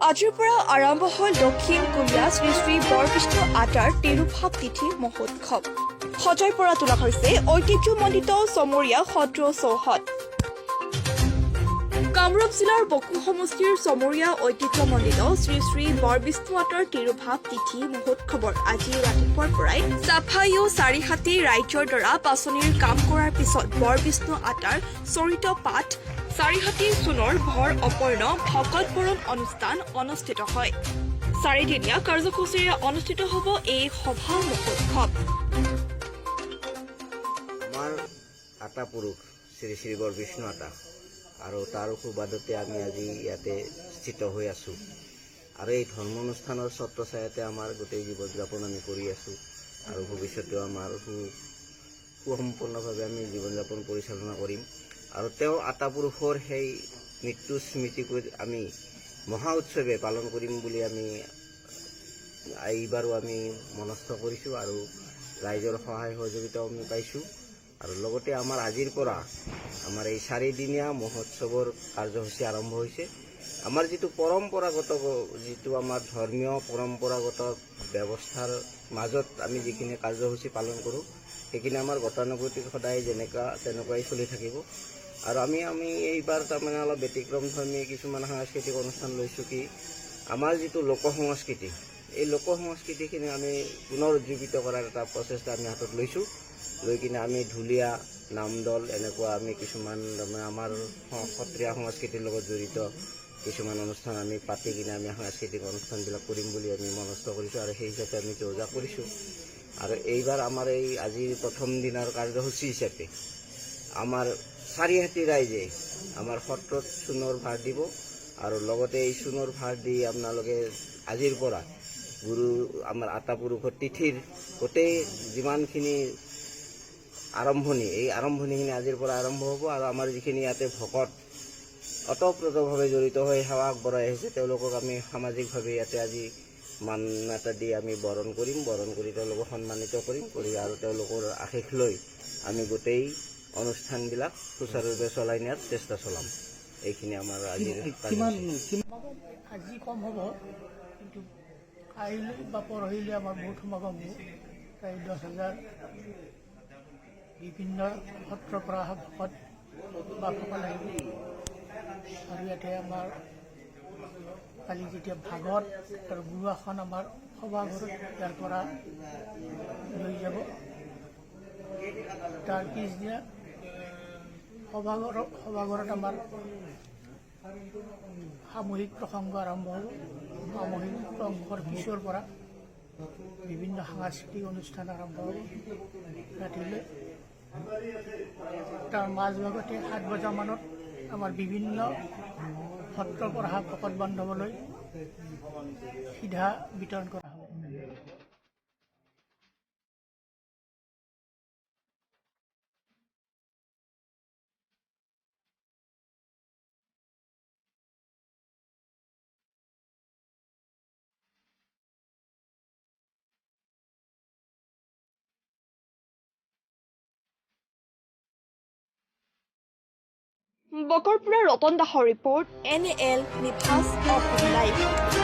আজিৰ পৰা আৰম্ভ হ'ল দক্ষিণ কোৰিয়া শ্ৰী শ্ৰী বৰবিষ্ণু আটাৰ তিৰুভাৱ তিথি মহোৎসৱ। সজাই পৰা তোলা হৈছে ঐতিহ্যমণ্ডিত চমৰীয়া সত্ৰ চৌহদ। কামৰূপ জিলাৰ বকো সমষ্টিৰ চমৰীয়া ঐতিহ্যমণ্ডিত শ্ৰী শ্ৰী বৰবিষ্ণু আটাৰ তিৰুভাৱ তিথি মহোৎসৱৰ আজি ৰাতিপুৱাৰ পৰাই চাফাইও চাৰিহাতী ৰাইজৰ দ্বাৰা পাচনিৰ কাম কৰাৰ পিছত বৰবিষ্ণু আটাৰ চৰিত পাঠ চাৰিহাতী চোনৰ ভৰ অপৰ্ণ ভকত বৰণ অনুষ্ঠান অনুষ্ঠিত হয়। চাৰিদিনীয়া কাৰ্যসূচীৰে অনুষ্ঠিত হ'ব এই সভা মহোৎসৱ। আমাৰ আটা পুৰুষ শ্ৰী শ্ৰী বৰবিষ্ণু আটা আৰু তাৰ সুবাদতে আমি আজি ইয়াতে স্থিত হৈ আছোঁ আৰু এই ধৰ্ম অনুষ্ঠানৰ ছত্ৰছায়াতে আমাৰ গোটেই জীৱন যাপন আমি কৰি আছোঁ আৰু ভৱিষ্যতেও আমাৰ সুসম্পূৰ্ণভাৱে আমি জীৱন যাপন পৰিচালনা কৰিম আৰু তেওঁ আটা পুৰুষৰ সেই মৃত্যু স্মৃতি কৰি আমি মহা উৎসৱে পালন কৰিম বুলি আমি এইবাৰো আমি মনস্থ কৰিছোঁ আৰু ৰাইজৰ সহায় সহযোগিতাও আমি পাইছোঁ আৰু লগতে আমাৰ আজিৰ পৰা আমাৰ এই চাৰিদিনীয়া মহোৎসৱৰ কাৰ্যসূচী আৰম্ভ হৈছে। আমাৰ যিটো পৰম্পৰাগত যিটো আমাৰ ধৰ্মীয় পৰম্পৰাগত ব্যৱস্থাৰ মাজত আমি যিখিনি কাৰ্যসূচী পালন কৰোঁ সেইখিনি আমাৰ গতানুগতিক সদায় তেনেকুৱাই চলি থাকিব আৰু আমি এইবাৰ তাৰমানে অলপ ব্যতিক্ৰমধৰ্মী কিছুমান সাংস্কৃতিক অনুষ্ঠান লৈছোঁ কি আমাৰ যিটো লোক সংস্কৃতি এই লোক সংস্কৃতিখিনি আমি পুনৰ উজ্জীৱিত কৰাৰ এটা প্ৰচেষ্টা আমি হাতত লৈছোঁ। লৈ কিনে আমি ঢুলীয়া নামদল এনেকুৱা আমি কিছুমান তাৰমানে আমাৰ সত্ৰীয়া সংস্কৃতিৰ লগত জড়িত কিছুমান অনুষ্ঠান আমি পাতি কিনে আমি সাংস্কৃতিক অনুষ্ঠানবিলাক কৰিম বুলি আমি মনস্থ কৰিছোঁ আৰু সেই হিচাপে আমি যোজা কৰিছোঁ। আৰু এইবাৰ আমাৰ এই আজিৰ প্ৰথম দিনাৰ কাৰ্যসূচী হিচাপে আমাৰ চাৰিহাতী ৰাইজে আমাৰ সত্ৰত চোণৰ ভাৰ দিব আৰু লগতে এই চোণৰ ভাৰ দি আপোনালোকে আজিৰ পৰা গুৰু আমাৰ আটা পুৰুষৰ তিথিৰ গোটেই যিমানখিনি আৰম্ভণি এই আৰম্ভণিখিনি আজিৰ পৰা আৰম্ভ হ'ব আৰু আমাৰ যিখিনি ইয়াতে ভকত অতঃপ্ৰোতভাৱে জড়িত হৈ সেৱা আগবঢ়াই আহিছে তেওঁলোকক আমি সামাজিকভাৱে ইয়াতে আজি মান্যতা দি আমি বৰণ কৰি তেওঁলোকক সন্মানিত কৰিম আৰু তেওঁলোকৰ আশীষ লৈ আমি গোটেই অনুষ্ঠানবিলাক সুচাৰুৰূপে চলাই নিয়াৰ চেষ্টা চলাম। এইখিনি আমাৰ আজিৰ আজি কম হ'ব কিন্তু কাইলৈ বা পৰহিলৈ আমাৰ বহুত সমাগম হ'ব প্ৰায় 10,000 বিভিন্ন সত্ৰৰ পৰা ভকত বা ভকত আহিব আৰু ইয়াতে আমাৰ কালি যেতিয়া ভাগৱত আৰু গুৰুআসন আমাৰ সভাঘৰত ইয়াৰ পৰা লৈ যাব তাৰ পিছদিনা সভাঘৰত আমাৰ সামূহিক প্ৰসংগ আৰম্ভ হ'ব। সামূহিক প্ৰসংগৰ পিছৰ পৰা বিভিন্ন সাংস্কৃতিক অনুষ্ঠান আৰম্ভ হ'ব ৰাতিলৈ। তাৰ মাজভাগতে 7 বজামানত আমাৰ বিভিন্ন সত্ৰৰ পৰা অহা ভকত বান্ধৱলৈ সিধা বিতৰণ কৰা হ'ব। বকৰ পৰা ৰতন দাসৰ ৰিপৰ্ট NL নিভাজ অসম লাইভ।